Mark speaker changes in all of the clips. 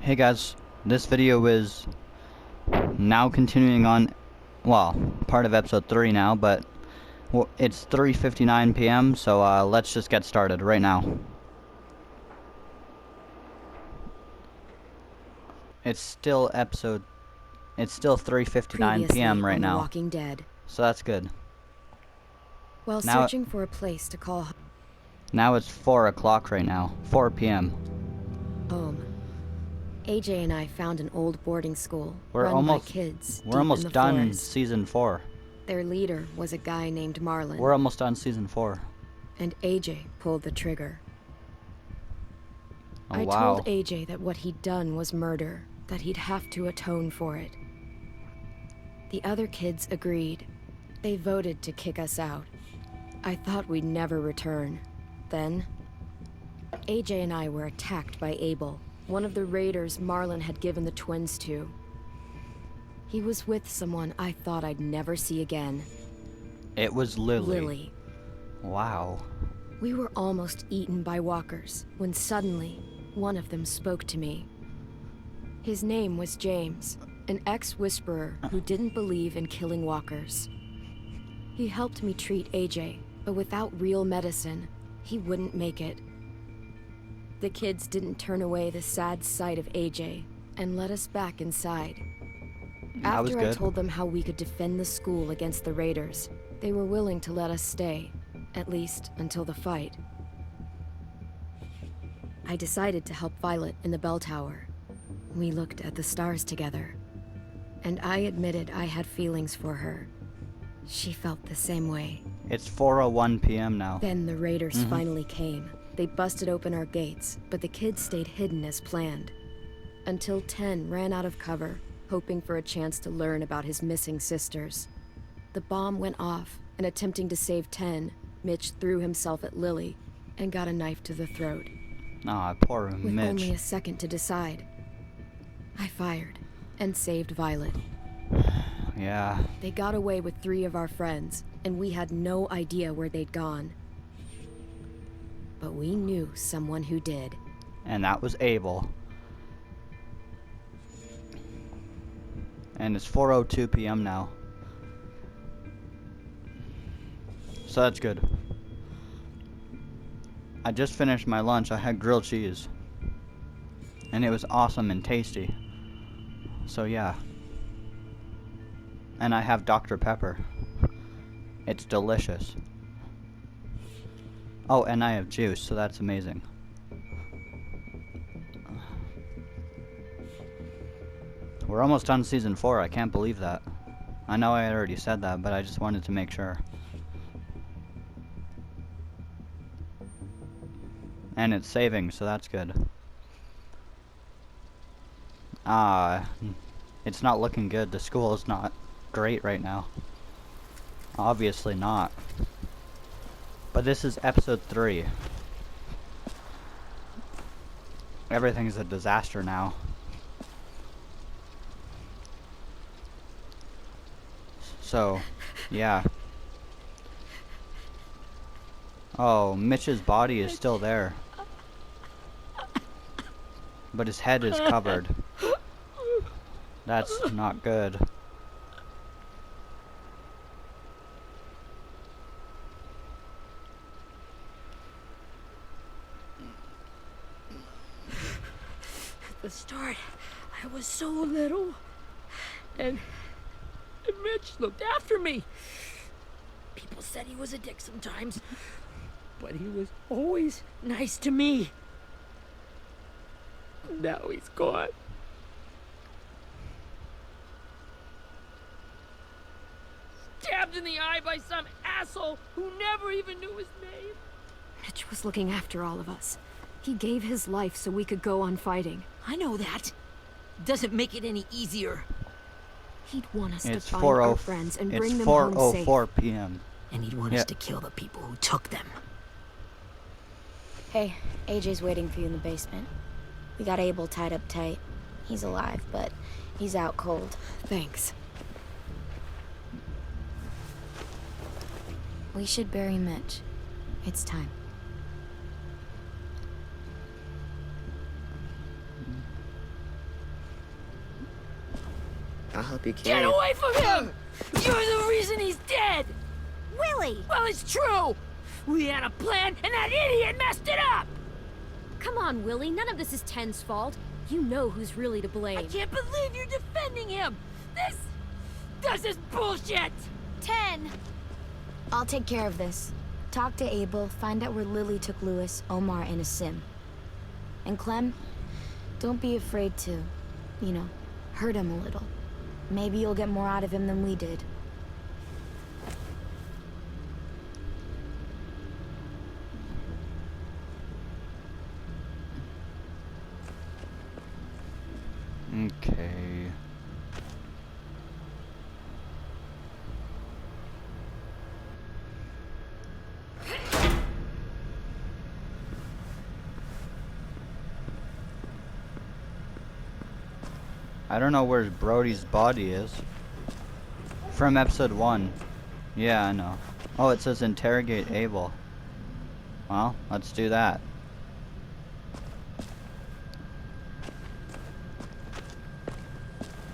Speaker 1: Hey guys, this video is now continuing on, well, part of episode 3 now, but it's 3:59 p.m. so let's just get started right now. It's still 3:59 p.m. right now.
Speaker 2: Walking Dead.
Speaker 1: So that's good.
Speaker 2: While searching for a place to call
Speaker 1: Now it's 4 o'clock right now, 4 p.m.
Speaker 2: home, AJ and I found an old boarding school
Speaker 1: We're
Speaker 2: run
Speaker 1: almost
Speaker 2: by kids
Speaker 1: we're
Speaker 2: deep
Speaker 1: almost
Speaker 2: in the
Speaker 1: done
Speaker 2: forest.
Speaker 1: season 4.
Speaker 2: Their leader was a guy named Marlon.
Speaker 1: We're almost done season 4.
Speaker 2: And AJ pulled the trigger.
Speaker 1: Oh,
Speaker 2: I
Speaker 1: wow.
Speaker 2: told AJ that what he'd done was murder, that he'd have to atone for it. The other kids agreed. They voted to kick us out. I thought we'd never return. Then, AJ and I were attacked by Abel, one of the raiders Marlon had given the twins to. He was with someone I thought I'd never see again.
Speaker 1: It was Lily.
Speaker 2: Lily.
Speaker 1: Wow.
Speaker 2: We were almost eaten by walkers when suddenly one of them spoke to me. His name was James, an ex-whisperer who didn't believe in killing walkers. He helped me treat AJ, but without real medicine, he wouldn't make it. The kids didn't turn away the sad sight of AJ and let us back inside.
Speaker 1: That was
Speaker 2: After I
Speaker 1: good.
Speaker 2: told them how we could defend the school against the raiders, they were willing to let us stay, at least until the fight. I decided to help Violet in the bell tower. We looked at the stars together, and I admitted I had feelings for her. She felt the same way.
Speaker 1: It's 4:01 p.m. now.
Speaker 2: Then the raiders finally came. They busted open our gates, but the kids stayed hidden as planned. Until 10 ran out of cover, hoping for a chance to learn about his missing sisters. The bomb went off, and attempting to save 10, Mitch threw himself at Lily and got a knife to the throat.
Speaker 1: Aw, poor
Speaker 2: With
Speaker 1: Mitch.
Speaker 2: only a second to decide, I fired and saved Violet.
Speaker 1: Yeah.
Speaker 2: They got away with 3 of our friends, and we had no idea where they'd gone. But we knew someone who did.
Speaker 1: And that was Abel. And it's 4:02 p.m. now. So that's good. I just finished my lunch. I had grilled cheese. And it was awesome and tasty. So yeah. And I have Dr. Pepper. It's delicious. Oh, and I have juice, so that's amazing. We're almost done season 4, I can't believe that. I know I already said that, but I just wanted to make sure. And it's saving, so that's good. It's not looking good. The school is not great right now. Obviously not. But this is episode 3. Everything's a disaster now. So, yeah. Oh, Mitch's body is still there. But his head is covered. That's not good.
Speaker 3: At the start, I was so little, and Mitch looked after me. People said he was a dick sometimes, but he was always nice to me. Now he's gone. Stabbed in the eye by some asshole who never even knew his name.
Speaker 2: Mitch was looking after all of us. He gave his life so we could go on fighting.
Speaker 3: I know that. Doesn't make it any easier.
Speaker 2: He'd want us
Speaker 1: It's
Speaker 2: to find our friends and bring them home safe.
Speaker 1: 4:04 p.m.
Speaker 3: And he'd want us to kill the people who took them.
Speaker 4: Hey, AJ's waiting for you in the basement. We got Abel tied up tight. He's alive, but he's out cold.
Speaker 2: Thanks.
Speaker 4: We should bury Mitch. It's time.
Speaker 5: I'll help you
Speaker 3: Get
Speaker 5: carry it.
Speaker 3: away from him! You're the reason he's dead!
Speaker 2: Willie!
Speaker 3: Well, it's true! We had a plan, and that idiot messed it up!
Speaker 2: Come on, Willie. None of this is Ten's fault. You know who's really to blame.
Speaker 3: I can't believe you're defending him! This is bullshit!
Speaker 2: 10!
Speaker 4: I'll take care of this. Talk to Abel, find out where Lily took Lewis, Omar, and a sim. And Clem, don't be afraid to, you know, hurt him a little. Maybe you'll get more out of him than we did.
Speaker 1: Okay. I don't know where Brody's body is. From episode 1. Yeah, I know. Oh, it says interrogate Abel. Well, let's do that.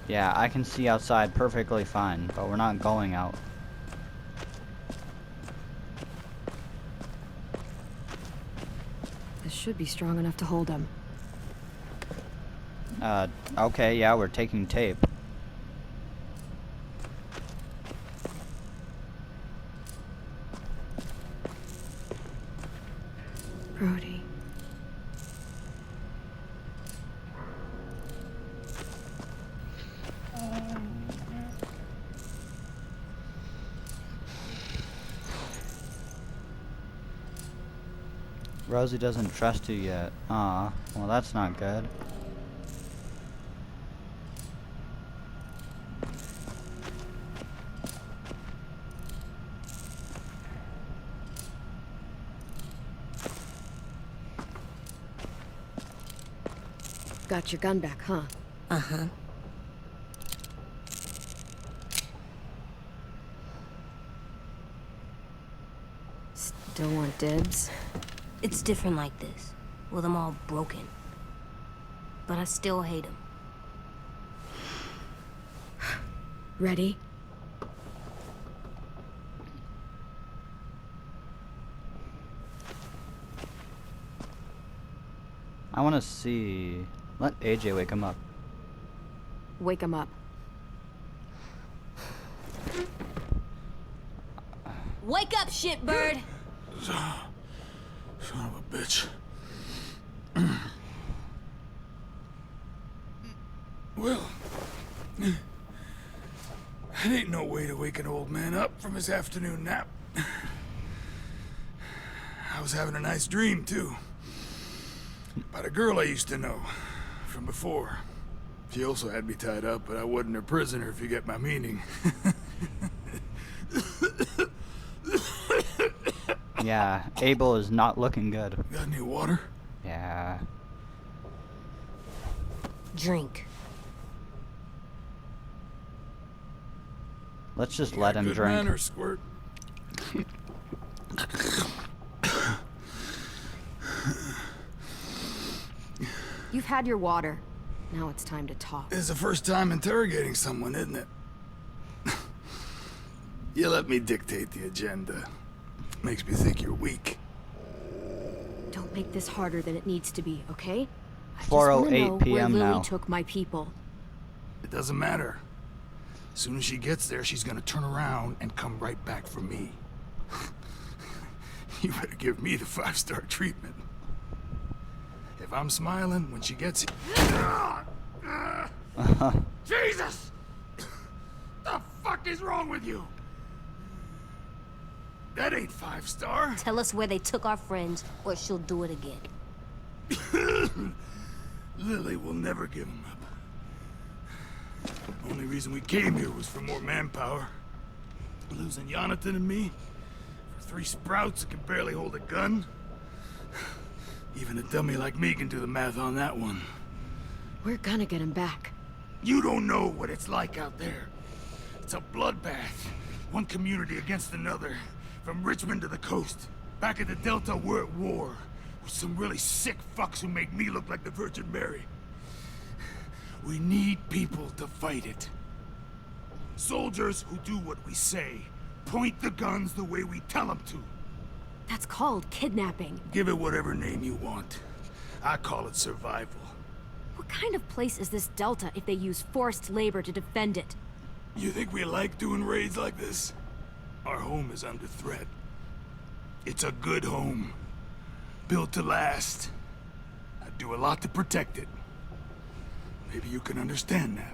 Speaker 1: Yeah, I can see outside perfectly fine, but we're not going out.
Speaker 2: This should be strong enough to hold him.
Speaker 1: Okay, yeah, we're taking tape.
Speaker 2: Brody.
Speaker 1: Rosie doesn't trust you yet. Aw, well that's not good.
Speaker 2: Got your gun back, huh?
Speaker 6: Uh-huh.
Speaker 2: Still want dibs?
Speaker 6: It's different like this, with them all broken. But I still hate them.
Speaker 2: Ready?
Speaker 1: I wanna see... Let AJ wake him up.
Speaker 2: Wake him up.
Speaker 6: Wake up, shitbird!
Speaker 7: Son of a bitch. Well, it ain't no way to wake an old man up from his afternoon nap. I was having a nice dream, too. About a girl I used to know from before. She also had me tied up, but I wasn't her prisoner, if you get my meaning.
Speaker 1: Yeah, Abel is not looking good.
Speaker 7: Got any water?
Speaker 1: Yeah.
Speaker 6: Drink.
Speaker 1: Let's just let him
Speaker 7: Good
Speaker 1: drink.
Speaker 7: manners, Squirt.
Speaker 2: You've had your water. Now it's time to talk.
Speaker 7: It's the first time interrogating someone, isn't it? You let me dictate the agenda. Makes me think you're weak.
Speaker 2: Don't make this harder than it needs to be, okay? I just
Speaker 1: 4:08
Speaker 2: wanna know where
Speaker 1: p.m.
Speaker 2: Lily
Speaker 1: now.
Speaker 2: took my people.
Speaker 7: It doesn't matter. As soon as she gets there, she's gonna turn around and come right back for me. You better give me the 5-star treatment. If I'm smiling when she gets here... Jesus! The fuck is wrong with you? That ain't 5-star.
Speaker 6: Tell us where they took our friends, or she'll do it again.
Speaker 7: Lily will never give him up. Only reason we came here was for more manpower. Losing Jonathan and me for 3 sprouts that can barely hold a gun. Even a dummy like me can do the math on that one.
Speaker 2: We're gonna get him back.
Speaker 7: You don't know what it's like out there. It's a bloodbath. One community against another. From Richmond to the coast. Back at the Delta, we're at war. With some really sick fucks who make me look like the Virgin Mary. We need people to fight it. Soldiers who do what we say. Point the guns the way we tell them to.
Speaker 2: That's called kidnapping.
Speaker 7: Give it whatever name you want. I call it survival.
Speaker 2: What kind of place is this Delta if they use forced labor to defend it?
Speaker 7: You think we like doing raids like this? Our home is under threat. It's a good home. Built to last. I do a lot to protect it. Maybe you can understand that.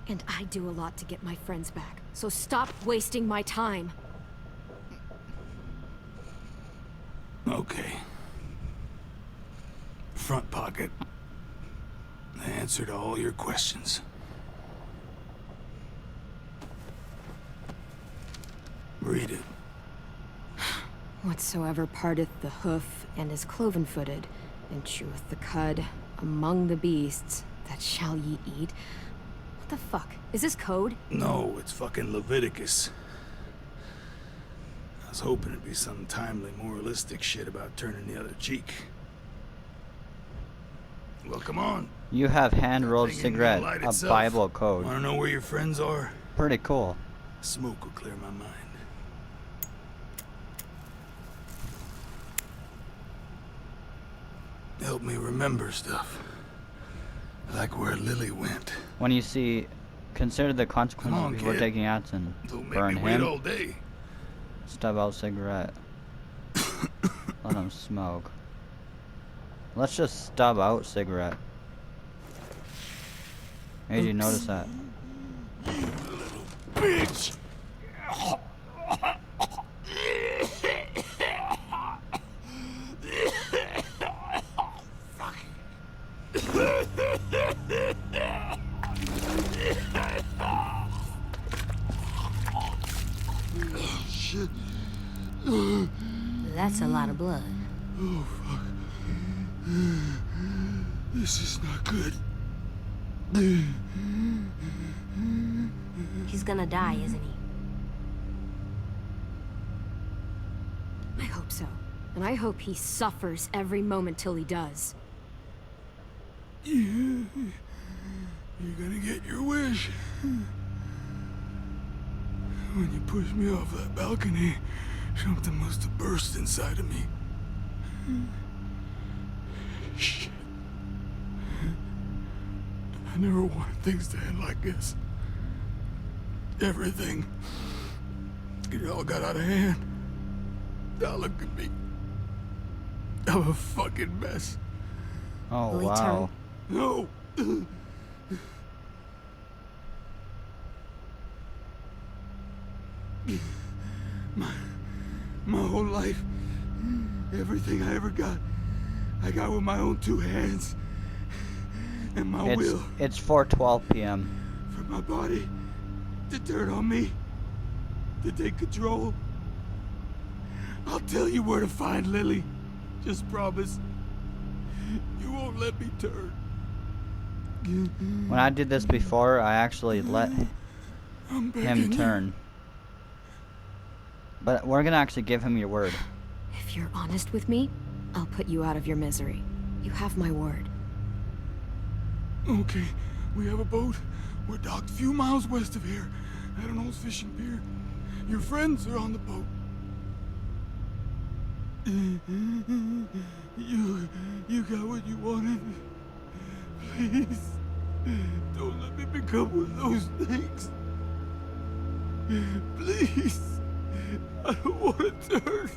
Speaker 2: And I do a lot to get my friends back. So stop wasting my time.
Speaker 7: Okay. Front pocket. The answer to all your questions. Read it.
Speaker 2: Whatsoever parteth the hoof and is cloven-footed, and cheweth the cud among the beasts, that shall ye eat. What the fuck? Is this code?
Speaker 7: No, it's fucking Leviticus. I was hoping it'd be some timely, moralistic shit about turning the other cheek. Well, come on.
Speaker 1: You have hand-rolled
Speaker 7: That thing ain't gonna
Speaker 1: cigarette,
Speaker 7: light
Speaker 1: a
Speaker 7: itself.
Speaker 1: Bible code.
Speaker 7: Wanna know where your friends are?
Speaker 1: Pretty cool.
Speaker 7: Smoke will clear my mind. Help me remember stuff. Like where Lily went.
Speaker 1: When you see, consider the consequences
Speaker 7: Come on,
Speaker 1: before
Speaker 7: kid.
Speaker 1: taking action.
Speaker 7: Don't make
Speaker 1: Burn
Speaker 7: me wait
Speaker 1: him.
Speaker 7: all day.
Speaker 1: Stub out cigarette. Let him smoke. Let's just stub out cigarette. Hey, did you notice that?
Speaker 7: Bitch! Shit.
Speaker 6: That's a lot of blood.
Speaker 7: Oh, fuck. This is not good.
Speaker 6: He's gonna die, isn't he?
Speaker 2: I hope so. And I hope he suffers every moment till he does.
Speaker 7: You're gonna get your wish. When you pushed me off that balcony, something must have burst inside of me. Shit. I never wanted things to end like this. Everything. It all got out of hand. Now look at me. I'm a fucking mess.
Speaker 1: Oh,
Speaker 6: Will he
Speaker 1: wow.
Speaker 7: No! My whole life, everything I ever got, I got with my own two hands. And my will
Speaker 1: It's 4:12 p.m.
Speaker 7: for my body to turn on me, to take control. I'll tell you where to find Lily. Just promise. You won't let me turn.
Speaker 1: When I did this before, I actually let
Speaker 7: I'm begging
Speaker 1: him
Speaker 7: you.
Speaker 1: turn. But we're gonna actually give him your word.
Speaker 2: If you're honest with me, I'll put you out of your misery. You have my word.
Speaker 7: Okay, we have a boat. We're docked a few miles west of here, at an old fishing pier. Your friends are on the boat. You got what you wanted. Please, don't let me become one of those things. Please, I don't want to turn.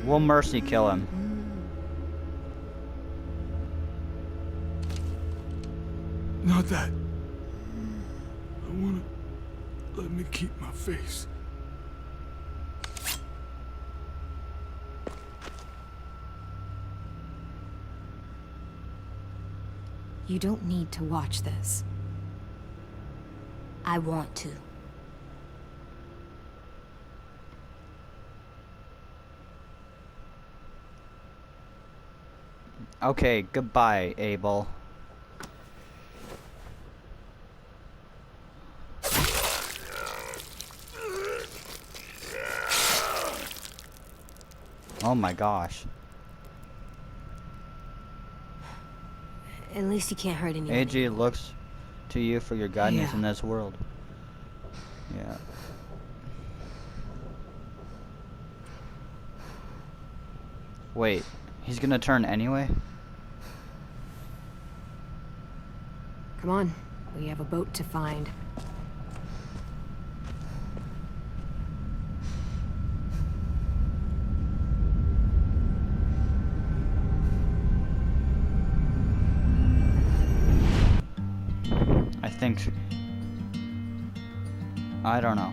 Speaker 1: We'll mercy kill him.
Speaker 7: Not that. I wanna let me keep my face.
Speaker 2: You don't need to watch this.
Speaker 6: I want to.
Speaker 1: Okay, goodbye, Abel. Oh my gosh.
Speaker 6: At least he can't hurt anyone.
Speaker 1: AG looks to you for your guidance
Speaker 2: Yeah.
Speaker 1: in this world. Yeah. Wait, he's gonna turn anyway?
Speaker 2: Come on, we have a boat to find.
Speaker 1: I think... I don't know.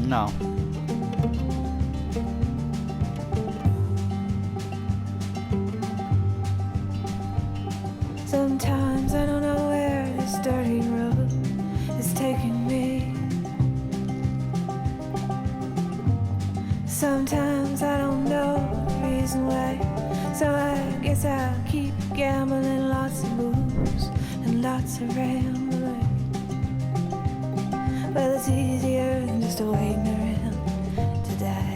Speaker 1: No.
Speaker 5: Sometimes I don't know where this dirty road is taking me. Sometimes I don't know the reason why. So I guess I'll keep gambling, lots of moves and lots of rambling. Well, it's easier than just waiting around to die.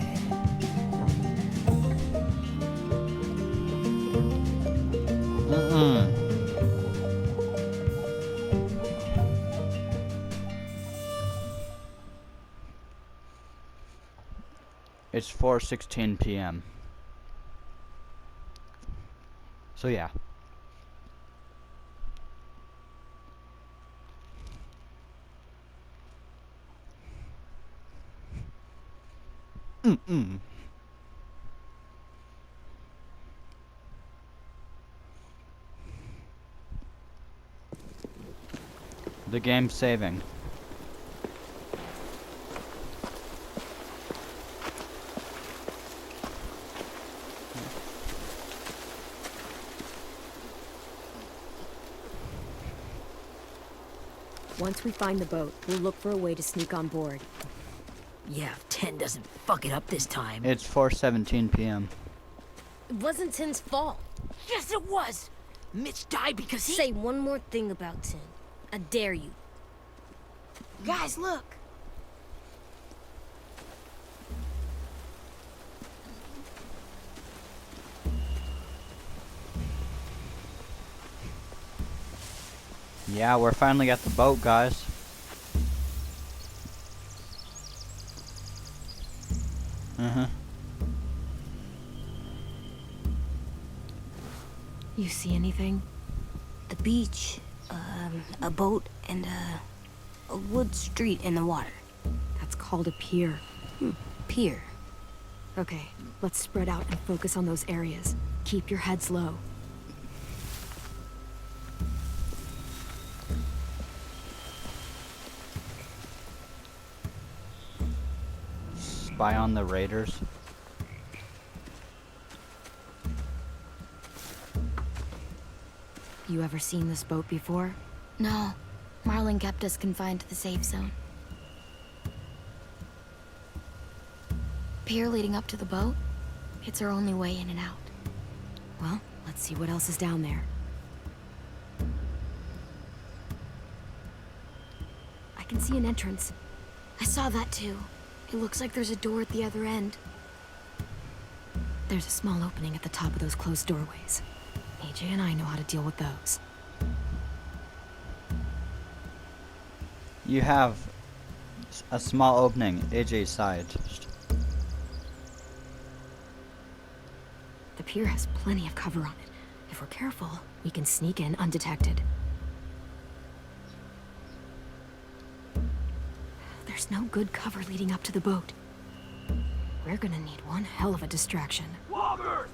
Speaker 1: It's 4:16 p.m. So yeah. The game's saving.
Speaker 2: Once we find the boat, we'll look for a way to sneak on board.
Speaker 3: Yeah, if 10 doesn't fuck it up this time.
Speaker 1: It's 4:17 p.m.
Speaker 6: It wasn't Tin's fault.
Speaker 3: Yes, it was! Mitch died because he...
Speaker 6: Say one more thing about Tin. I dare you.
Speaker 4: Guys, look!
Speaker 1: Yeah, we're finally at the boat, guys.
Speaker 2: You see anything?
Speaker 6: The beach, a boat, and a wood street in the water.
Speaker 2: That's called a pier.
Speaker 6: Pier.
Speaker 2: Okay, let's spread out and focus on those areas. Keep your heads low.
Speaker 1: Spy on the raiders.
Speaker 2: You ever seen this boat before?
Speaker 4: No, Marlin kept us confined to the safe zone. Pier leading up to the boat? It's our only way in and out.
Speaker 2: Well, let's see what else is down there. I can see an entrance.
Speaker 4: I saw that too. It looks like there's a door at the other end.
Speaker 2: There's a small opening at the top of those closed doorways. AJ and I know how to deal with those.
Speaker 1: You have a small opening, AJ's side.
Speaker 2: The pier has plenty of cover on it. If we're careful, we can sneak in undetected. There's no good cover leading up to the boat. We're gonna need one hell of a distraction.
Speaker 7: Walkers!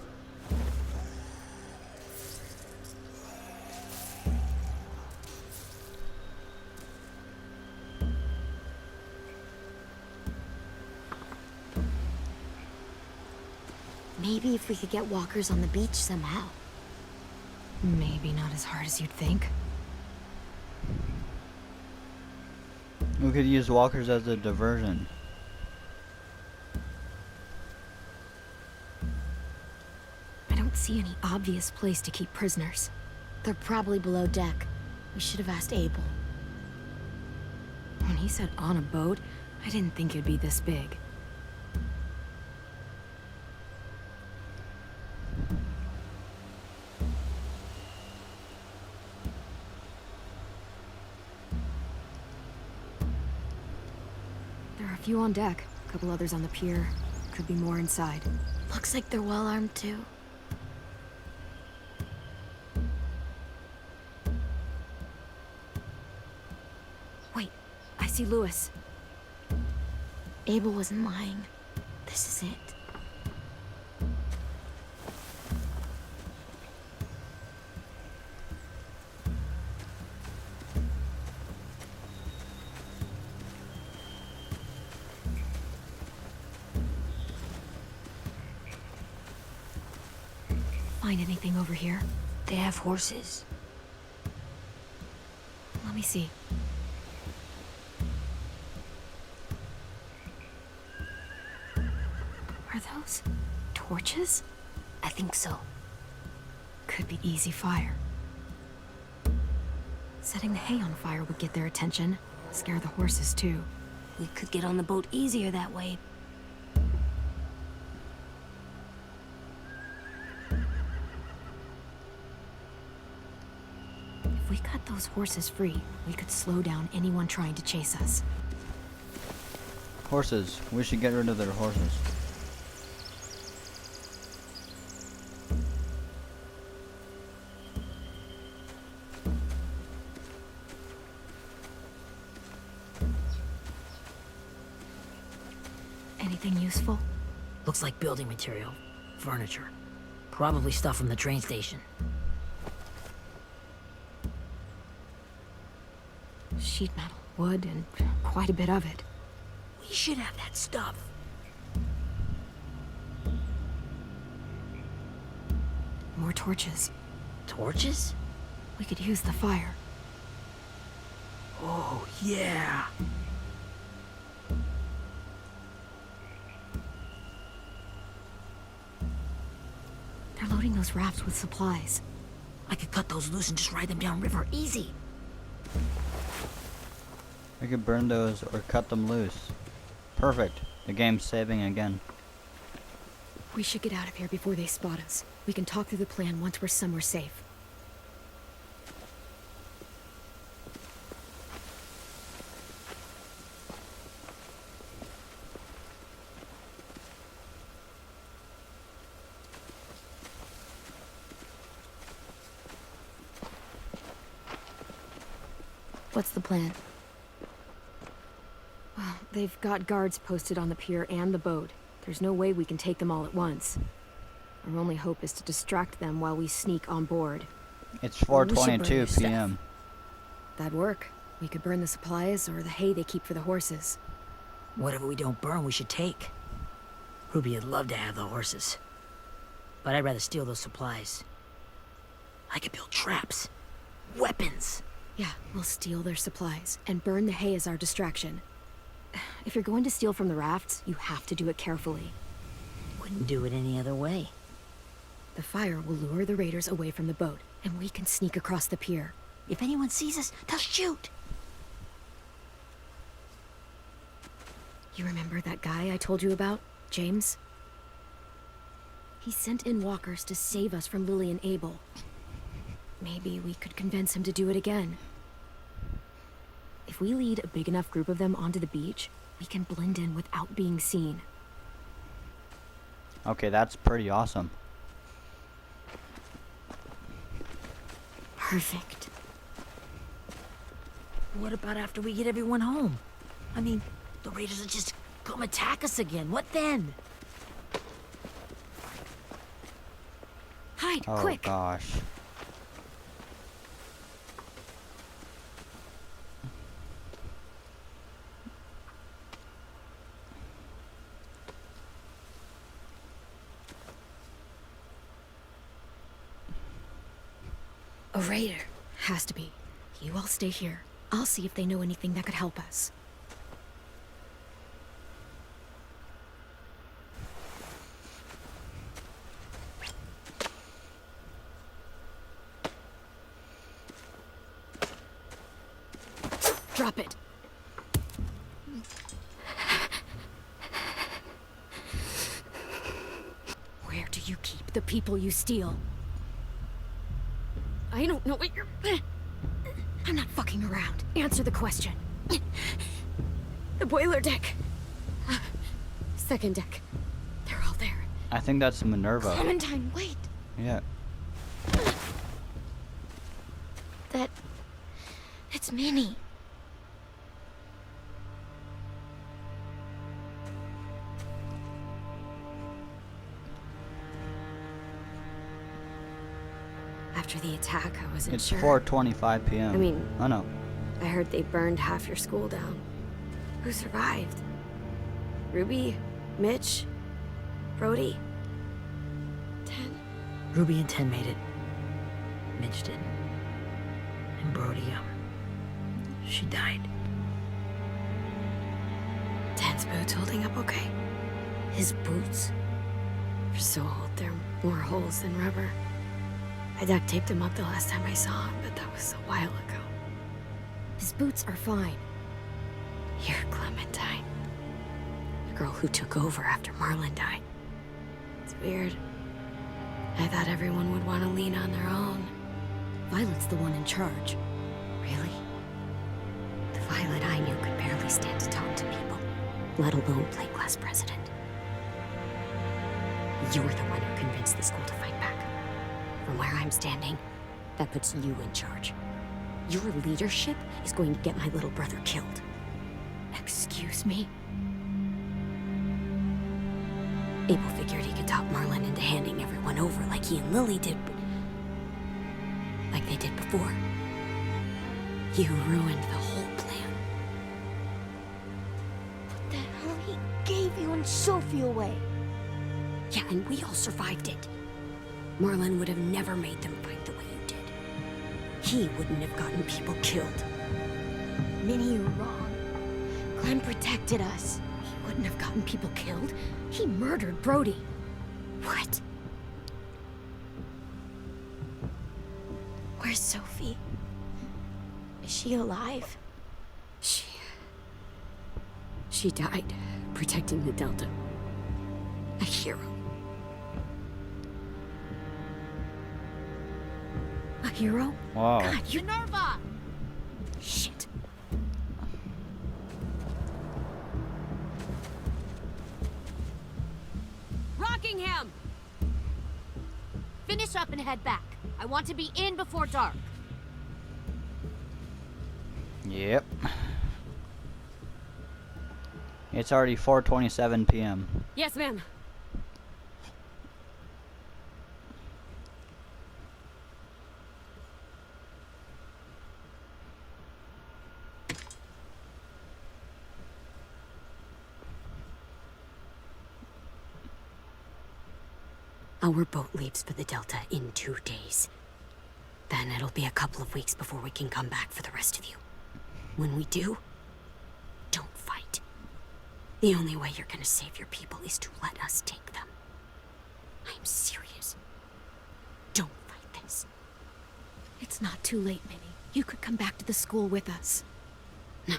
Speaker 4: Maybe if we could get walkers on the beach somehow.
Speaker 2: Maybe not as hard as you'd think.
Speaker 1: We could use walkers as a diversion.
Speaker 2: I don't see any obvious place to keep prisoners.
Speaker 4: They're probably below deck. We should have asked Abel.
Speaker 2: When he said on a boat, I didn't think it'd be this big. There are a few on deck, a couple others on the pier. Could be more inside.
Speaker 4: Looks like they're well armed too.
Speaker 2: Wait, I see Lewis.
Speaker 4: Abel wasn't lying. This is it.
Speaker 2: Find anything over here?
Speaker 6: They have horses.
Speaker 2: Let me see. Are those torches?
Speaker 6: I think so.
Speaker 2: Could be easy fire. Setting the hay on fire would get their attention. Scare the horses too.
Speaker 6: We could get on the boat easier that way.
Speaker 2: If we cut those horses free, we could slow down anyone trying to chase us.
Speaker 1: Horses. We should get rid of their horses.
Speaker 2: Anything useful?
Speaker 3: Looks like building material. Furniture. Probably stuff from the train station.
Speaker 2: Sheet metal, wood, and quite a bit of it.
Speaker 3: We should have that stuff.
Speaker 2: More torches.
Speaker 3: Torches?
Speaker 2: We could use the fire.
Speaker 3: Oh, yeah.
Speaker 2: They're loading those rafts with supplies.
Speaker 3: I could cut those loose and just ride them downriver. Easy.
Speaker 1: We could burn those or cut them loose. Perfect. The game's saving again.
Speaker 2: We should get out of here before they spot us. We can talk through the plan once we're somewhere safe.
Speaker 4: What's the plan?
Speaker 2: Well, they've got guards posted on the pier and the boat. There's no way we can take them all at once. Our only hope is to distract them while we sneak on board.
Speaker 1: It's
Speaker 3: Well, we should burn
Speaker 1: 4:22
Speaker 3: your stuff.
Speaker 1: p.m.
Speaker 2: That'd work. We could burn the supplies or the hay they keep for the horses.
Speaker 3: Whatever we don't burn, we should take. Ruby would love to have the horses. But I'd rather steal those supplies. I could build traps. Weapons.
Speaker 2: Yeah, we'll steal their supplies and burn the hay as our distraction. If you're going to steal from the rafts, you have to do it carefully.
Speaker 3: Wouldn't do it any other way.
Speaker 2: The fire will lure the raiders away from the boat, and we can sneak across the pier.
Speaker 3: If anyone sees us, they'll shoot.
Speaker 2: You remember that guy I told you about? James? He sent in walkers to save us from Lily and Abel. Maybe we could convince him to do it again. If we lead a big enough group of them onto the beach, we can blend in without being seen.
Speaker 1: Okay, that's pretty awesome.
Speaker 2: Perfect.
Speaker 3: What about after we get everyone home? I mean, the raiders will just come attack us again. What then?
Speaker 2: Hide,
Speaker 1: Oh
Speaker 2: quick!
Speaker 1: gosh.
Speaker 2: A raider. Has to be. You all stay here. I'll see if they know anything that could help us. Drop it. Where do you keep the people you steal? I don't know what you're... I'm not fucking around. Answer the question. The boiler deck. Second deck. They're all there.
Speaker 1: I think that's Minerva.
Speaker 2: Clementine, wait.
Speaker 1: Yeah.
Speaker 4: It's Minnie.
Speaker 2: After the attack, I wasn't
Speaker 1: It's
Speaker 2: sure.
Speaker 1: 4:25 p.m.
Speaker 2: I mean-
Speaker 1: oh no.
Speaker 2: I heard they burned half your school down. Who survived? Ruby? Mitch? Brody? 10?
Speaker 3: Ruby and 10 made it. Mitch didn't. And Brody, she died.
Speaker 2: 10's boots holding up okay?
Speaker 3: His boots?
Speaker 2: They're so old, there are more holes than rubber. I duct taped him up the last time I saw him, but that was a while ago. His boots are fine. You're Clementine. The girl who took over after Marlon died. It's weird. I thought everyone would want to lean on their own. Violet's the one in charge. Really? The Violet I knew could barely stand to talk to people, let alone play class president. You're the one who convinced the school to fight back. From where I'm standing, that puts you in charge. Your leadership is going to get my little brother killed. Excuse me? Abel figured he could talk Marlon into handing everyone over like he and Lily did, but like they did before. You ruined the whole plan.
Speaker 4: The hell he gave you and Sophie away.
Speaker 2: Yeah, and we all survived it. Marlon would have never made them fight the way you did. He wouldn't have gotten people killed.
Speaker 4: Minnie, you're wrong. Clem protected us.
Speaker 2: He wouldn't have gotten people killed. He murdered Brody.
Speaker 4: What? Where's Sophie? Is she alive?
Speaker 2: She died protecting the Delta. A hero. A hero?
Speaker 1: Wow.
Speaker 2: God, you... Minerva! Shit.
Speaker 8: Rockingham! Finish up and head back. I want to be in before dark.
Speaker 1: Yep. It's already 4:27 p.m.
Speaker 2: Yes, ma'am. Our boat leaves for the Delta in 2 days. Then it'll be a couple of weeks before we can come back for the rest of you. When we do, don't fight. The only way you're gonna save your people is to let us take them. I'm serious. Don't fight this. It's not too late, Minnie. You could come back to the school with us. No.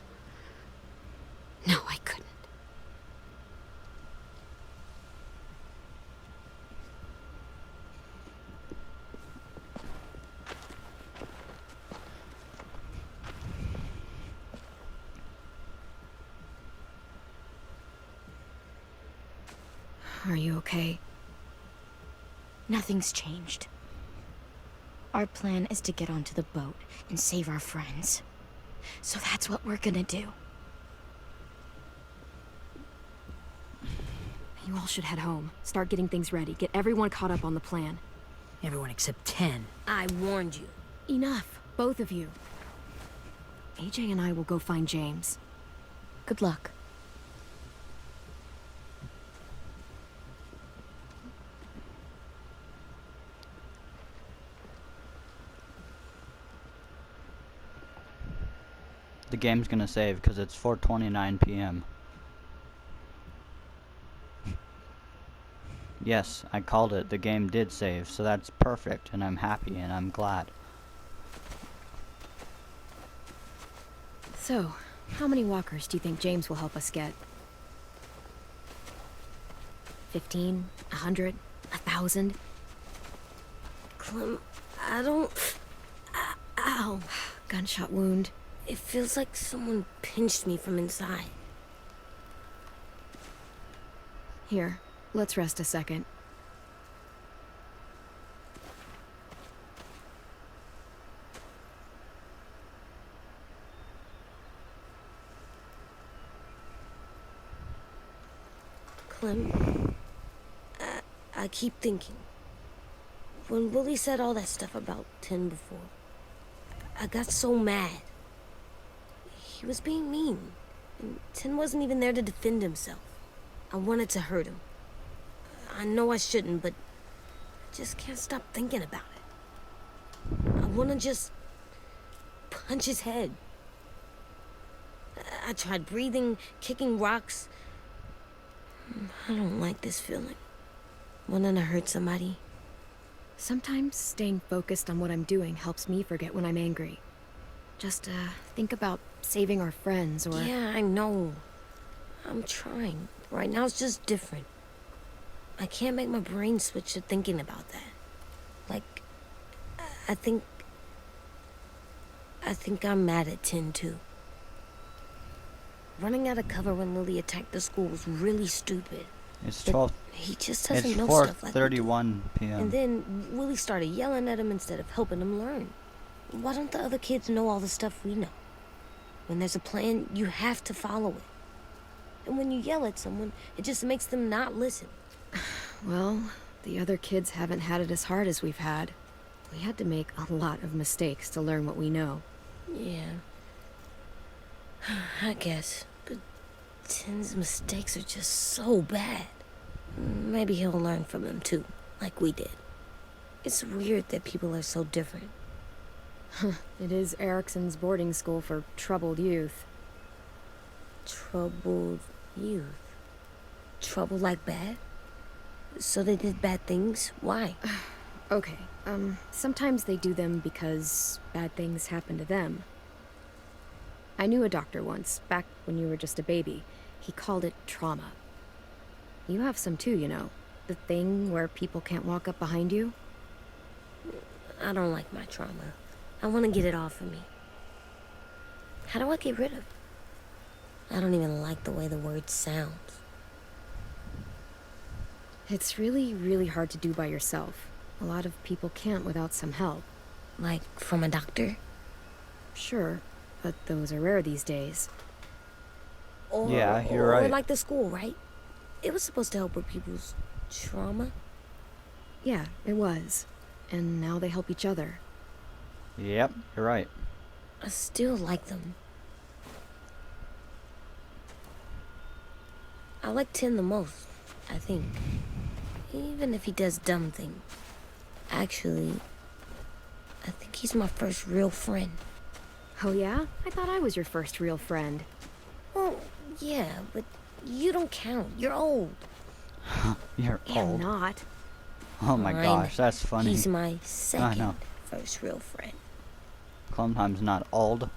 Speaker 2: No, I couldn't. Are you okay?
Speaker 4: Nothing's changed. Our plan is to get onto the boat and save our friends. So that's what we're gonna do.
Speaker 2: You all should head home. Start getting things ready. Get everyone caught up on the plan.
Speaker 3: Everyone except 10.
Speaker 8: I warned you.
Speaker 2: Enough, both of you. AJ and I will go find James.
Speaker 4: Good luck.
Speaker 1: The game's gonna save because it's 4:29 p.m. Yes, I called it. The game did save, so that's perfect, and I'm happy, and I'm glad.
Speaker 2: So, how many walkers do you think James will help us get? 15? 100? 1,000?
Speaker 8: Clem, I don't... Ow.
Speaker 2: Gunshot wound.
Speaker 8: It feels like someone pinched me from inside.
Speaker 2: Here, let's rest a second.
Speaker 8: Clem, I keep thinking. When Willie said all that stuff about Tin before, I got so mad. He was being mean, and Tin wasn't even there to defend himself. I wanted to hurt him. I know I shouldn't, but I just can't stop thinking about it. I want to just punch his head. I tried breathing, kicking rocks. I don't like this feeling. Wanting to hurt somebody.
Speaker 2: Sometimes staying focused on what I'm doing helps me forget when I'm angry. Just, think about saving our friends or...
Speaker 8: Yeah, I know. I'm trying. Right now it's just different. I can't make my brain switch to thinking about that. Like, I think I'm mad at Tin, too. Running out of cover when Lily attacked the school was really stupid.
Speaker 1: It's
Speaker 8: But
Speaker 1: 12.
Speaker 8: He just doesn't
Speaker 1: It's
Speaker 8: know stuff like we do.
Speaker 1: 4:31 p.m.
Speaker 8: And then Willie started yelling at him instead of helping him learn. Why don't the other kids know all the stuff we know? When there's a plan, you have to follow it. And when you yell at someone, it just makes them not listen.
Speaker 2: Well, the other kids haven't had it as hard as we've had. We had to make a lot of mistakes to learn what we know.
Speaker 8: Yeah. I guess. But Tin's mistakes are just so bad. Maybe he'll learn from them too, like we did. It's weird that people are so different.
Speaker 2: It is Erickson's boarding school for troubled youth.
Speaker 8: Troubled youth. Trouble like bad? So they did bad things? Why?
Speaker 2: Okay, sometimes they do them because bad things happen to them. I knew a doctor once, back when you were just a baby. He called it trauma. You have some too, you know. The thing where people can't walk up behind you.
Speaker 8: I don't like my trauma. I want to get it off of me. How do I get rid of it? I don't even like the way the word sounds.
Speaker 2: It's really, really hard to do by yourself. A lot of people can't without some help.
Speaker 8: Like, from a doctor?
Speaker 2: Sure, but those are rare these days.
Speaker 8: Or,
Speaker 1: Yeah, you're
Speaker 8: Or
Speaker 1: right.
Speaker 8: like the school, right? It was supposed to help with people's trauma.
Speaker 2: Yeah, it was. And now they help each other.
Speaker 1: Yep, you're right.
Speaker 8: I still like them. I like Tin the most, I think. Even if he does dumb things. Actually, I think he's my first real friend.
Speaker 2: Oh yeah? I thought I was your first real friend.
Speaker 8: Well, yeah, but you don't count. You're old.
Speaker 1: You're
Speaker 2: I'm
Speaker 1: old.
Speaker 2: not.
Speaker 1: Oh my
Speaker 8: Fine.
Speaker 1: gosh, that's funny.
Speaker 8: He's my second
Speaker 1: know.
Speaker 8: first real friend.
Speaker 1: Clementine's not old.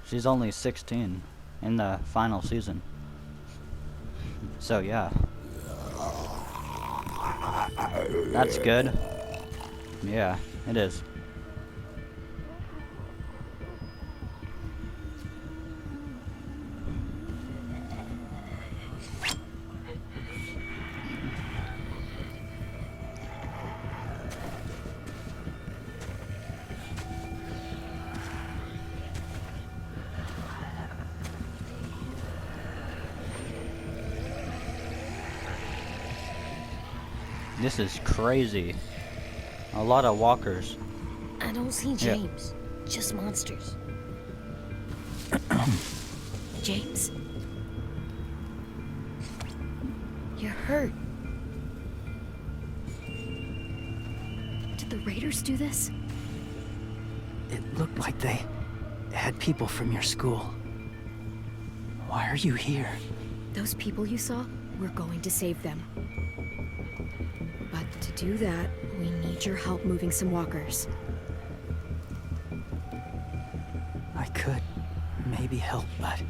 Speaker 1: She's only 16 in the final season. So yeah. That's good. Yeah, it is. This is crazy. A lot of walkers.
Speaker 8: I don't see James. Just monsters.
Speaker 2: James?
Speaker 8: You're hurt.
Speaker 2: Did the Raiders do this?
Speaker 9: It looked like they had people from your school. Why are you here?
Speaker 2: Those people you saw? We're going to save them. But to do that, we need your help moving some walkers.
Speaker 9: I could maybe help, but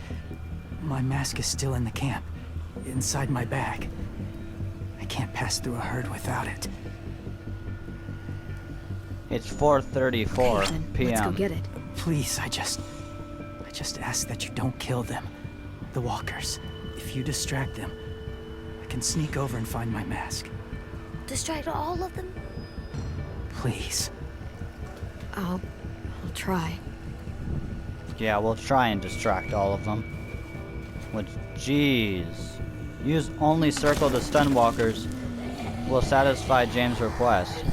Speaker 9: my mask is still in the camp, inside my bag. I can't pass through a herd without it.
Speaker 1: It's 4:34
Speaker 2: Okay, then
Speaker 1: p.m.
Speaker 2: let's go get it.
Speaker 9: Please, I just ask that you don't kill them. The walkers. If you distract them, I I can sneak over and find my mask.
Speaker 8: Distract all of them?
Speaker 9: Please.
Speaker 2: I'll try.
Speaker 1: Yeah, we'll try and distract all of them. Which, jeez. Use only circle to stun walkers will satisfy James' request.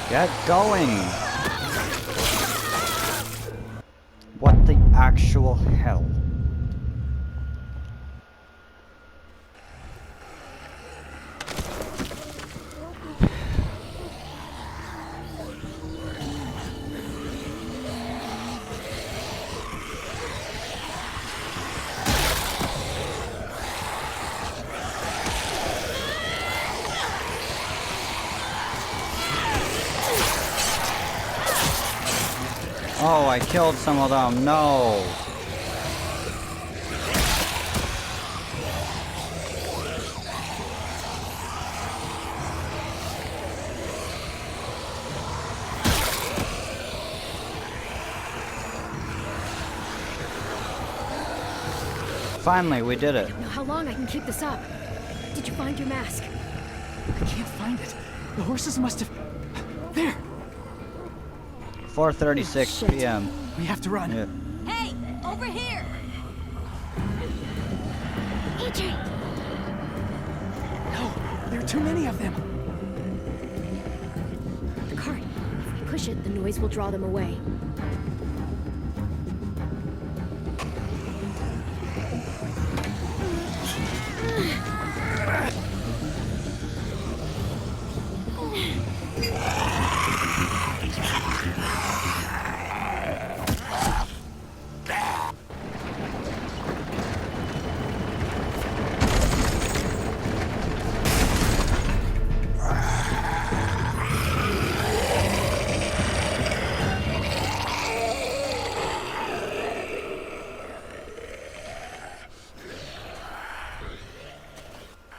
Speaker 1: Get going! What the actual hell? Oh, I killed some of them. No. Finally, we did it.
Speaker 2: I don't know how long I can keep this up. Did you find your mask?
Speaker 9: I can't find it. The horses must have... There!
Speaker 1: 4:36 p.m.
Speaker 9: We have to run.
Speaker 1: Yeah.
Speaker 8: Hey, over here!
Speaker 2: AJ!
Speaker 9: No, there are too many of them.
Speaker 2: The cart. If we push it, the noise will draw them away.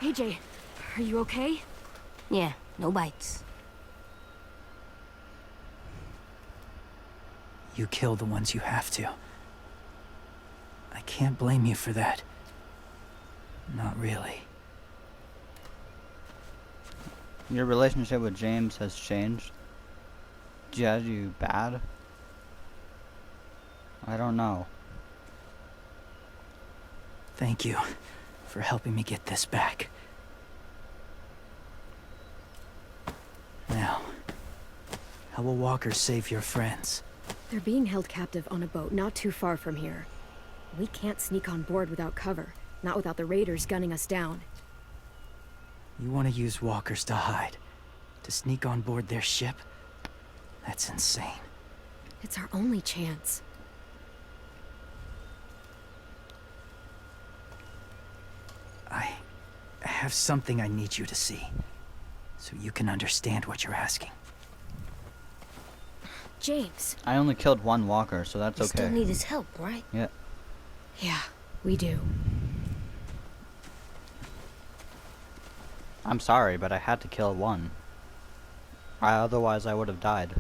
Speaker 2: AJ, are you okay?
Speaker 8: Yeah, no bites.
Speaker 9: You kill the ones you have to. I can't blame you for that. Not really.
Speaker 1: Your relationship with James has changed. Judge you bad? I don't know.
Speaker 9: Thank you for helping me get this back. Now, how will walkers save your friends?
Speaker 2: They're being held captive on a boat not too far from here. We can't sneak on board without cover, not without the raiders gunning us down.
Speaker 9: You want to use walkers to hide? To sneak on board their ship? That's insane.
Speaker 2: It's our only chance.
Speaker 9: I have something I need you to see, so you can understand what you're asking.
Speaker 2: James.
Speaker 1: I only killed one walker, so that's
Speaker 8: You
Speaker 1: okay.
Speaker 8: still need his help, right?
Speaker 1: Yeah.
Speaker 2: Yeah, we do.
Speaker 1: I'm sorry, but I had to kill one. Otherwise, I would have died.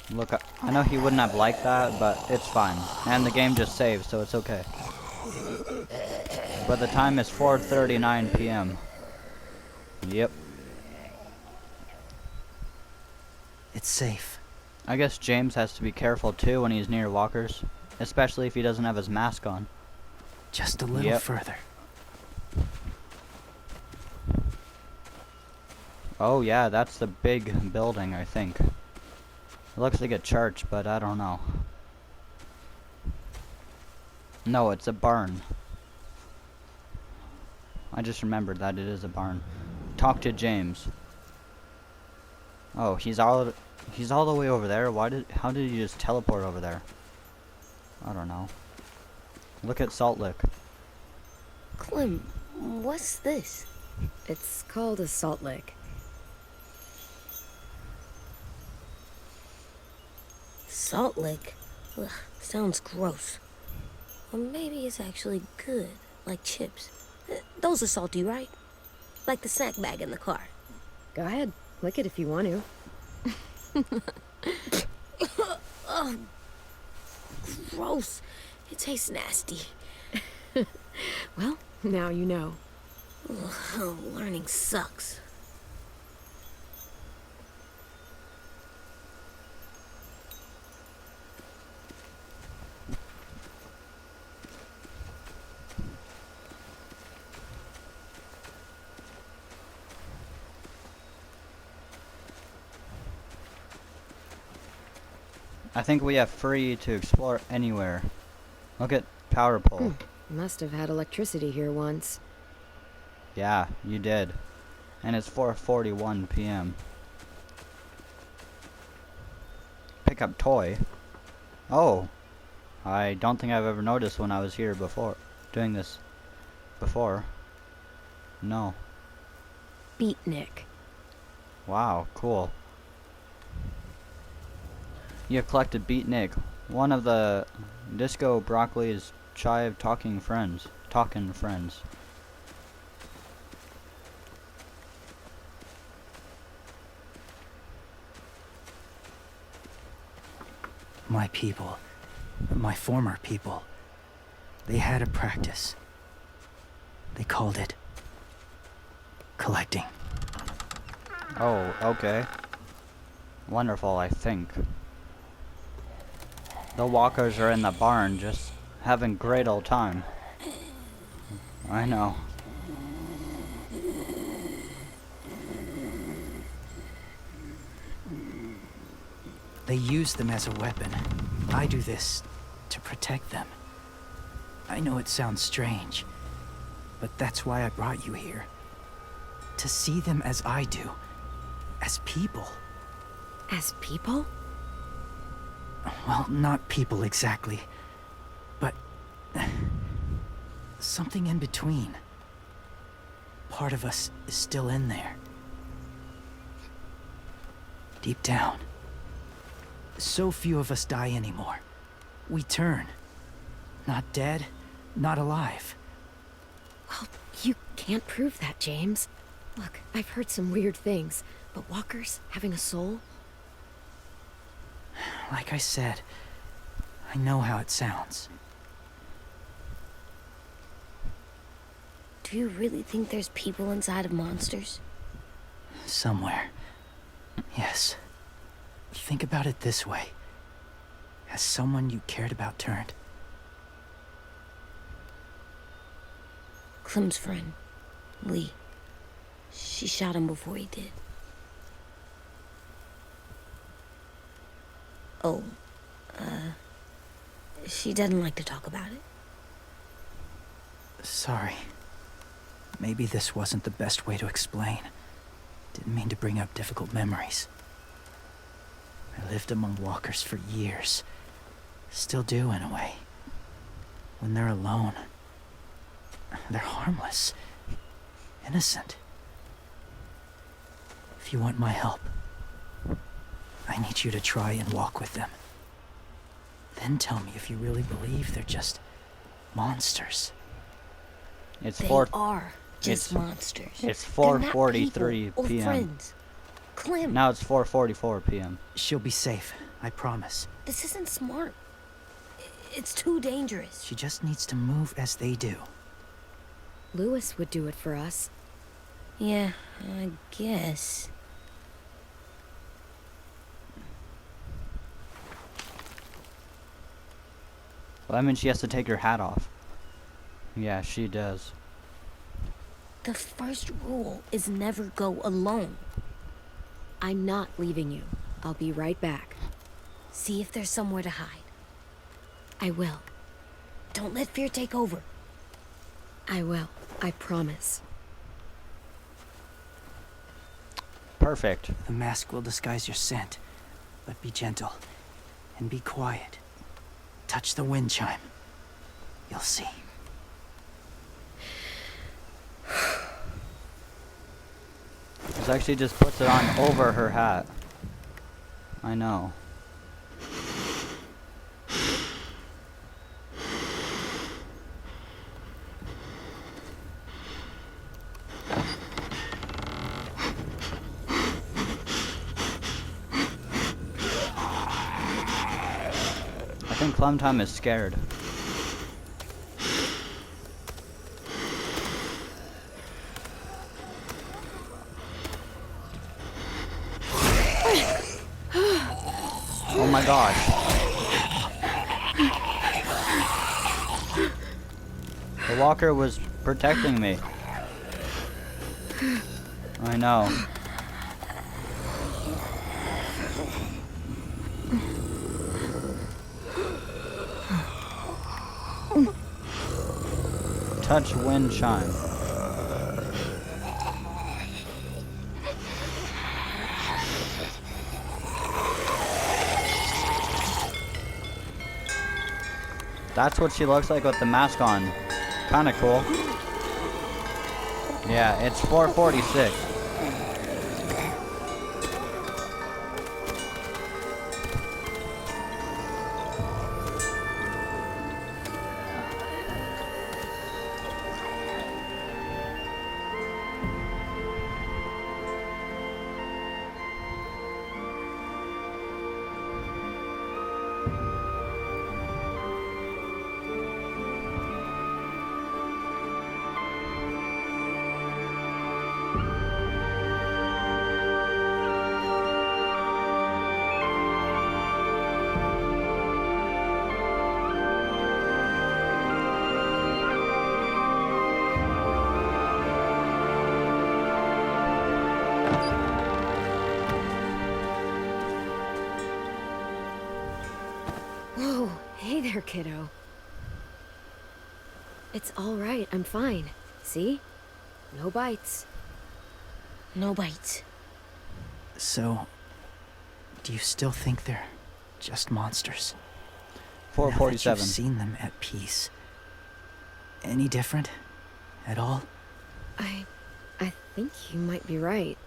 Speaker 1: Look, I know he wouldn't have liked that, but it's fine. And the game just saved, so it's okay. But the time is 4:39 p.m. Yep.
Speaker 9: It's safe.
Speaker 1: I guess James has to be careful too when he's near walkers. Especially if he doesn't have his mask on.
Speaker 9: Just a little
Speaker 1: Yep.
Speaker 9: further.
Speaker 1: Oh yeah, that's the big building, I think. It looks like a church, but I don't know. No, it's a barn. I just remembered that it is a barn. Talk to James. Oh, he's all the way over there. How did he just teleport over there? I don't know. Look at Salt Lick.
Speaker 8: Clem, What's this?
Speaker 2: It's called a salt lick.
Speaker 8: Salt lick? Ugh, sounds gross. Or maybe it's actually good, like chips. Those are salty, right? Like the snack bag in the car.
Speaker 2: Go ahead, lick it if you want to.
Speaker 8: Ugh. Gross. It tastes nasty.
Speaker 2: Well, now you know.
Speaker 8: Ugh, learning sucks.
Speaker 1: I think we have free to explore anywhere. Look at power pole.
Speaker 2: Must have had electricity here once.
Speaker 1: Yeah, you did. And it's 4:41 p.m. Pick up toy. Oh, I don't think I've ever noticed when I was here before, doing this before. No.
Speaker 2: Beatnik.
Speaker 1: Wow, cool. You have collected Beatnik, one of the Disco Broccoli's Chive Talking Friends.
Speaker 9: My people, my former people, they had a practice. They called it collecting.
Speaker 1: Oh, okay. Wonderful, I think. The walkers are in the barn just having great old time. I know.
Speaker 9: They use them as a weapon. I do this to protect them. I know it sounds strange, but that's why I brought you here. To see them as I do. As people.
Speaker 2: As people?
Speaker 9: Well, not people exactly, but something in between. Part of us is still in there. Deep down. So few of us die anymore. We turn. Not dead, not alive.
Speaker 2: Well, you can't prove that, James. Look, I've heard some weird things, but walkers having a soul?
Speaker 9: Like I said, I know how it sounds.
Speaker 8: Do you really think there's people inside of monsters?
Speaker 9: Somewhere. Yes. Think about it this way. Has someone you cared about turned?
Speaker 8: Clem's friend, Lee. She shot him before he did. Oh, she doesn't like to talk about it.
Speaker 9: Sorry. Maybe this wasn't the best way to explain. Didn't mean to bring up difficult memories. I lived among walkers for years. Still do, in a way. When they're alone, they're harmless. Innocent. If you want my help, I need you to try and walk with them. Then tell me if you really believe they're just monsters.
Speaker 1: It's
Speaker 8: They
Speaker 1: four.
Speaker 8: are just
Speaker 1: it's-
Speaker 8: monsters.
Speaker 1: It's
Speaker 8: They're not
Speaker 1: 4:43
Speaker 8: people or
Speaker 1: p.m.
Speaker 8: friends. Clem,
Speaker 1: Now it's 4:44 p.m.
Speaker 9: She'll be safe, I promise.
Speaker 8: this isn't smart. It's too dangerous.
Speaker 9: She just needs to move as they do.
Speaker 2: Lewis would do it for us.
Speaker 8: Yeah, I guess.
Speaker 1: Well, that means she has to take her hat off. Yeah, she does.
Speaker 8: The first rule is never go alone.
Speaker 2: I'm not leaving you. I'll be right back.
Speaker 8: See if there's somewhere to hide.
Speaker 2: I will.
Speaker 8: Don't let fear take over.
Speaker 2: I will. I promise.
Speaker 1: Perfect.
Speaker 9: The mask will disguise your scent, but be gentle and be quiet. Touch the wind chime. You'll see.
Speaker 1: It's like she just puts it on over her hat. I know. I think Clementine is scared. Oh my gosh. The walker was protecting me. I know. Touch, wind, shine. That's what she looks like with the mask on. Kinda cool. Yeah, it's 4:46.
Speaker 2: Whoa, hey there, kiddo. It's all right, I'm fine. See? No bites.
Speaker 8: No bites.
Speaker 9: So, do you still think they're just monsters? Now that
Speaker 1: 4:47.
Speaker 9: you've seen them at peace. Any different? At all?
Speaker 2: I think you might be right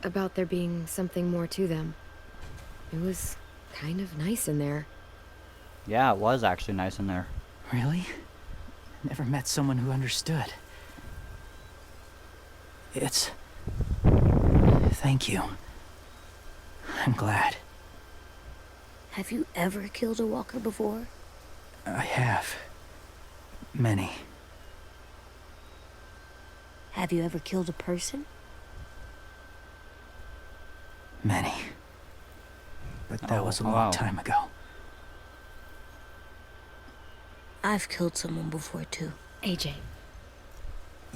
Speaker 2: about there being something more to them. It was kind of nice in there.
Speaker 1: Yeah, it was actually nice in there.
Speaker 9: Really? Never met someone who understood. Thank you. I'm glad.
Speaker 8: Have you ever killed a walker before?
Speaker 9: I have. Many.
Speaker 8: Have you ever killed a person?
Speaker 9: Many. But that
Speaker 1: Oh,
Speaker 9: was a
Speaker 1: wow.
Speaker 9: long time ago.
Speaker 8: I've killed someone before, too.
Speaker 2: AJ.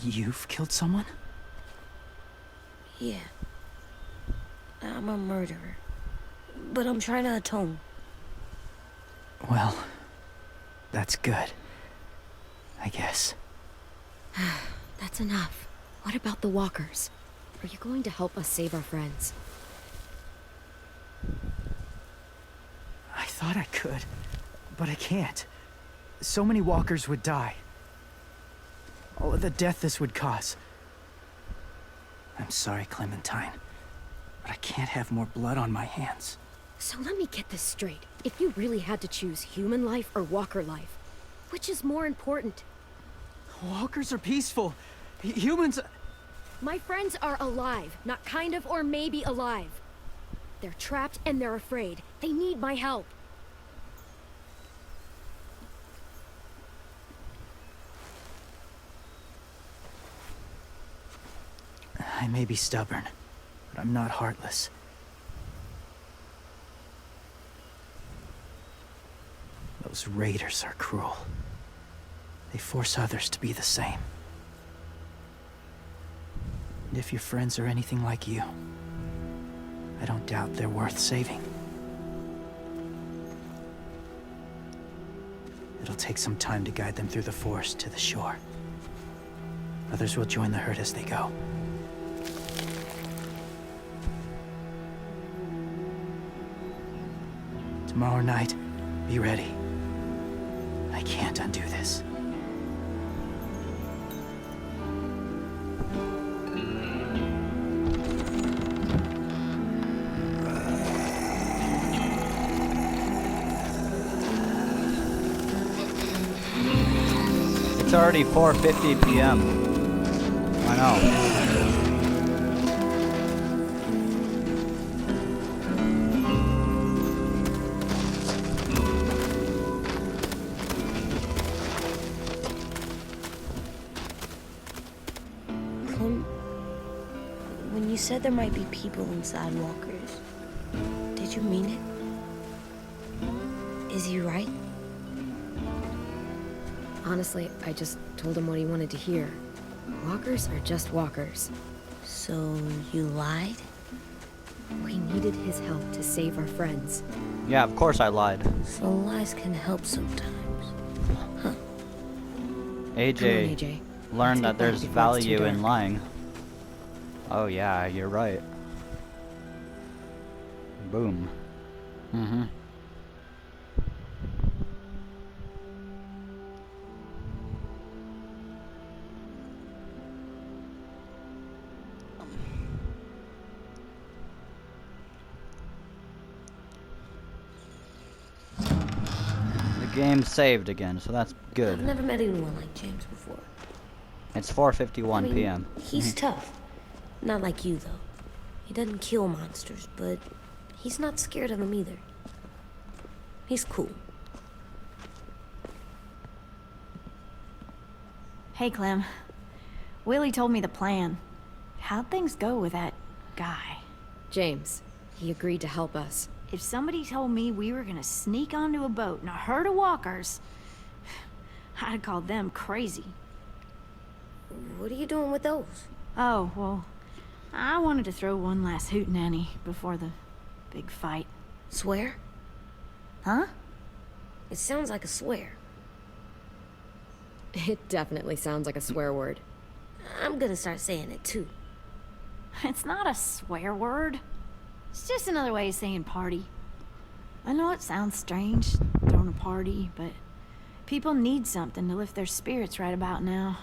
Speaker 9: You've killed someone?
Speaker 8: Yeah. I'm a murderer. But I'm trying to atone.
Speaker 9: Well, that's good. I guess.
Speaker 2: That's enough. What about the walkers? Are you going to help us save our friends?
Speaker 9: I thought I could, but I can't. So many walkers would die. All of the death this would cause. I'm sorry, Clementine, but I can't have more blood on my hands.
Speaker 2: So let me get this straight. If you really had to choose human life or walker life, which is more important?
Speaker 9: Walkers are peaceful. Humans...
Speaker 2: My friends are alive, not kind of or maybe alive. They're trapped and they're afraid. They need my help.
Speaker 9: I may be stubborn, but I'm not heartless. Those raiders are cruel. They force others to be the same. And if your friends are anything like you, I don't doubt they're worth saving. It'll take some time to guide them through the forest to the shore. Others will join the herd as they go. Tomorrow night, be ready. I can't undo this.
Speaker 1: It's already 4:50 p.m. I know.
Speaker 8: Clem, when you said there might be people inside walkers, did you mean it? Is he right?
Speaker 2: Honestly, I just told him what he wanted to hear. Walkers are just walkers.
Speaker 8: So you lied?
Speaker 2: We needed his help to save our friends.
Speaker 1: Yeah, of course I lied.
Speaker 8: So lies can help sometimes. Huh.
Speaker 1: AJ,
Speaker 2: Come on, AJ.
Speaker 1: learned
Speaker 2: Take
Speaker 1: that there's
Speaker 2: that before it's too
Speaker 1: value in
Speaker 2: dark.
Speaker 1: lying. Oh yeah, you're right. Boom. Mm-hmm. The game saved again, so that's
Speaker 8: I've
Speaker 1: good.
Speaker 8: never met anyone like James before.
Speaker 1: It's 4:51
Speaker 8: I mean,
Speaker 1: p.m.
Speaker 8: He's tough. Not like you, though. He doesn't kill monsters, but he's not scared of them either. He's cool.
Speaker 10: Hey, Clem. Willie told me the plan. How'd things go with that guy?
Speaker 2: James, he agreed to help us.
Speaker 10: If somebody told me we were gonna sneak onto a boat in a herd of walkers, I'd have called them crazy.
Speaker 8: What are you doing with those?
Speaker 10: Oh, well, I wanted to throw one last hootenanny before the big fight.
Speaker 8: Swear?
Speaker 10: Huh?
Speaker 8: It sounds like a swear.
Speaker 2: It definitely sounds like a swear word.
Speaker 8: I'm gonna start saying it, too.
Speaker 10: It's not a swear word. It's just another way of saying party. I know it sounds strange, throwing a party, but people need something to lift their spirits right about now.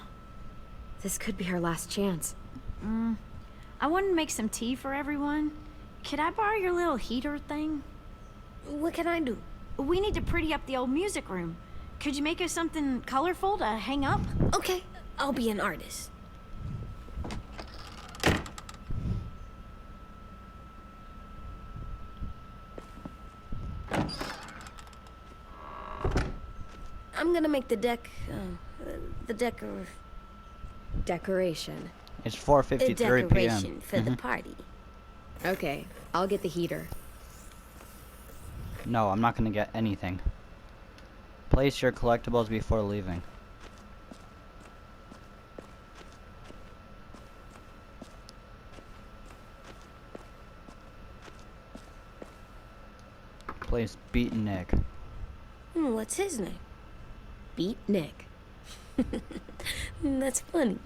Speaker 2: This could be our last chance.
Speaker 10: I wanted to make some tea for everyone. Could I borrow your little heater thing?
Speaker 8: What can I do?
Speaker 10: We need to pretty up the old music room. Could you make us something colorful to hang up?
Speaker 8: Okay, I'll be an artist. I'm gonna make the
Speaker 2: Decoration.
Speaker 1: It's
Speaker 8: a
Speaker 1: 4:53 p.m.
Speaker 8: decoration for the party.
Speaker 2: Okay, I'll get the heater.
Speaker 1: No, I'm not gonna get anything. Place your collectibles before leaving. Place Beatnik.
Speaker 8: What's his name?
Speaker 2: Beat Nick.
Speaker 8: That's funny.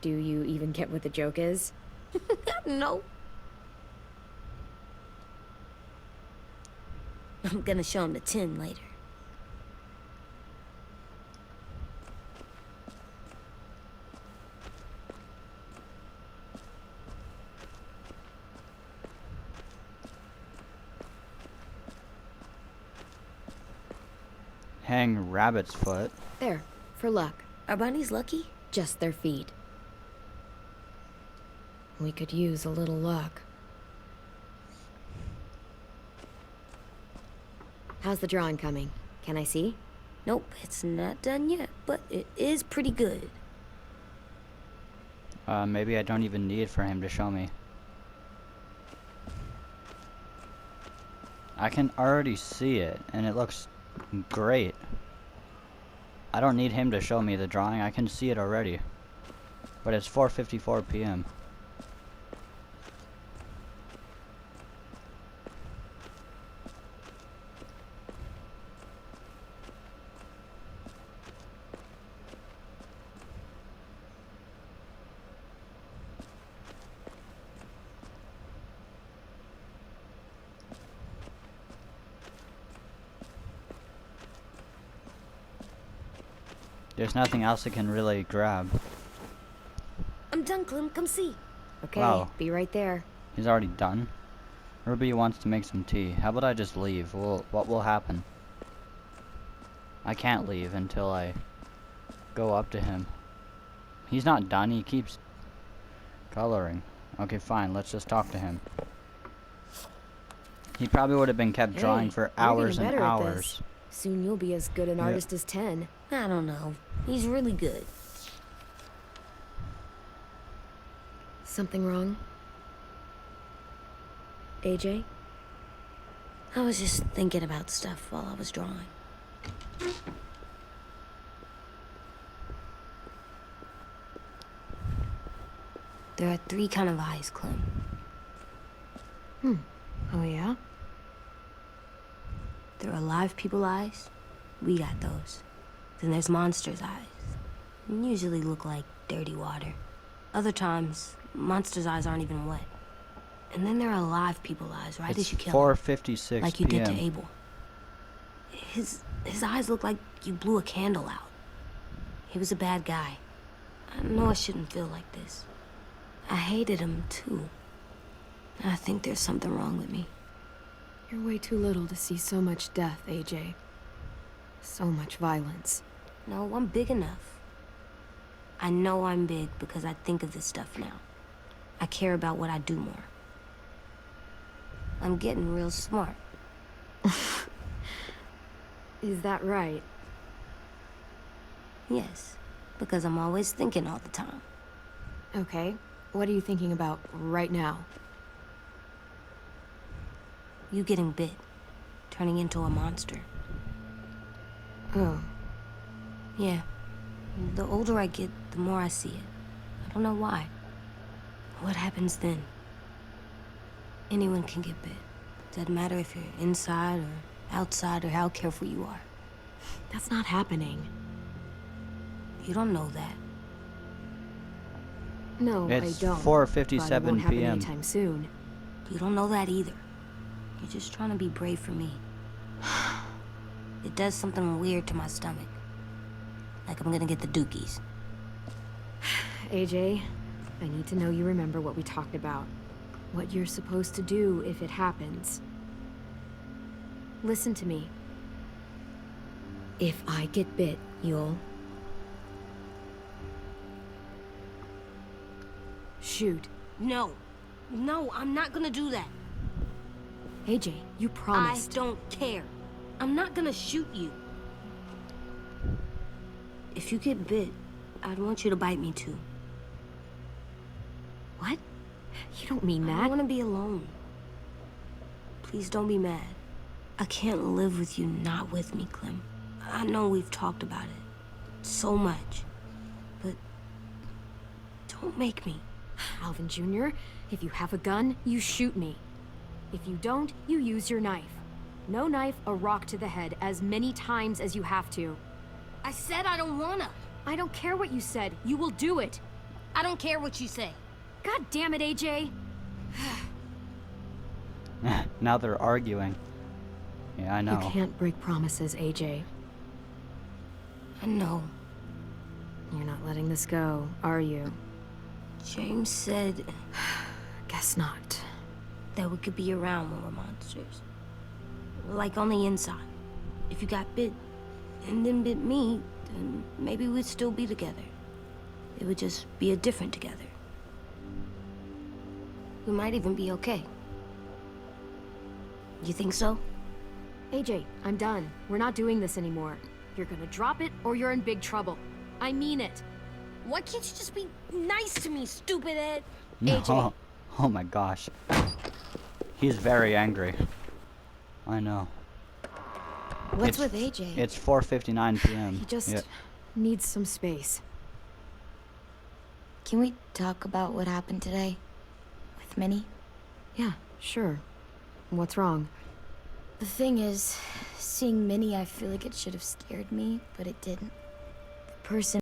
Speaker 2: Do you even get what the joke is?
Speaker 8: No. I'm gonna show him the tin later.
Speaker 1: Hang rabbit's foot.
Speaker 2: There, for luck.
Speaker 8: Are bunnies lucky?
Speaker 2: Just their feet. We could use a little luck. How's the drawing coming? Can I see?
Speaker 8: Nope, it's not done yet, but it is pretty good.
Speaker 1: Maybe I don't even need for him to show me. I can already see it, and it looks great. I don't need him to show me the drawing, I can see it already. But it's 4:54 p.m. There's nothing else I can really grab.
Speaker 8: I'm done, Clem. Come see.
Speaker 2: Okay,
Speaker 1: Wow.
Speaker 2: be right there.
Speaker 1: He's already done. Ruby wants to make some tea. How about I just leave? What will happen? I can't leave until I go up to him. He's not done, he keeps coloring. Okay, fine, let's just talk to him. He probably would have been kept drawing for hours and hours.
Speaker 2: Soon you'll be as good an artist as 10.
Speaker 8: I don't know. He's really good.
Speaker 2: Something wrong? AJ?
Speaker 8: I was just thinking about stuff while I was drawing. There are 3 kind of eyes, Clem.
Speaker 2: Oh yeah?
Speaker 8: There are live people eyes. We got those. Then there's monsters' eyes. Usually look like dirty water. Other times, monsters' eyes aren't even wet. And then there are live people eyes, right as you kill
Speaker 1: 4:56
Speaker 8: like you did to
Speaker 1: p.m.
Speaker 8: Abel. His eyes look like you blew a candle out. He was a bad guy. I know I shouldn't feel like this. I hated him too. I think there's something wrong with me.
Speaker 2: You're way too little to see so much death, AJ. So much violence.
Speaker 8: No, I'm big enough. I know I'm big because I think of this stuff now. I care about what I do more. I'm getting real smart.
Speaker 2: Is that right?
Speaker 8: Yes, because I'm always thinking all the time.
Speaker 2: Okay. What are you thinking about right now?
Speaker 8: You getting bit, turning into a monster.
Speaker 2: Oh.
Speaker 8: Yeah. The older I get, the more I see it. I don't know why. What happens then? Anyone can get bit. Doesn't matter if you're inside or outside or how careful you are.
Speaker 2: That's not happening.
Speaker 8: You don't know that.
Speaker 2: No,
Speaker 1: It's
Speaker 2: I don't.
Speaker 1: 4:57
Speaker 2: but it won't happen
Speaker 1: p.m.
Speaker 2: anytime soon.
Speaker 8: You don't know that either. You're just trying to be brave for me. It does something weird to my stomach. Like I'm gonna get the dookies.
Speaker 2: AJ, I need to know you remember what we talked about. What you're supposed to do if it happens. Listen to me. If I get bit, you'll... shoot.
Speaker 8: No. No, I'm not gonna do that.
Speaker 2: AJ, you promised.
Speaker 8: I don't care. I'm not gonna shoot you. If you get bit, I'd want you to bite me too.
Speaker 2: What? You don't mean
Speaker 8: I
Speaker 2: that.
Speaker 8: want to be alone. Please don't be mad. I can't live with you not with me, Clem. I know we've talked about it so much, but don't make me.
Speaker 2: Alvin Jr., if you have a gun, you shoot me. If you don't, you use your knife. No knife, a rock to the head, as many times as you have to.
Speaker 8: I said I don't wanna.
Speaker 2: I don't care what you said. You will do it.
Speaker 8: I don't care what you say.
Speaker 2: God damn it, AJ.
Speaker 1: Now they're arguing. Yeah, I know.
Speaker 2: You can't break promises, AJ.
Speaker 8: I know.
Speaker 2: You're not letting this go, are you?
Speaker 8: James said
Speaker 2: Guess not.
Speaker 8: that we could be around when we're monsters. Like on the inside. If you got bit and then bit me, then maybe we'd still be together. It would just be a different together. We might even be okay. You think so?
Speaker 2: AJ, I'm done. We're not doing this anymore. You're gonna drop it or you're in big trouble. I mean it.
Speaker 8: Why can't you just be nice to me, stupid Ed?
Speaker 1: No.
Speaker 2: AJ.
Speaker 1: Oh my gosh. He's very angry. I know.
Speaker 4: What's
Speaker 1: It's-
Speaker 4: with AJ?
Speaker 1: It's 4:59 p.m.
Speaker 2: He just
Speaker 1: Yeah.
Speaker 2: needs some space.
Speaker 4: Can we talk about what happened today? With Minnie?
Speaker 2: Yeah, sure. What's wrong?
Speaker 4: The thing is, seeing Minnie, I feel like it should have scared me, but it didn't. The person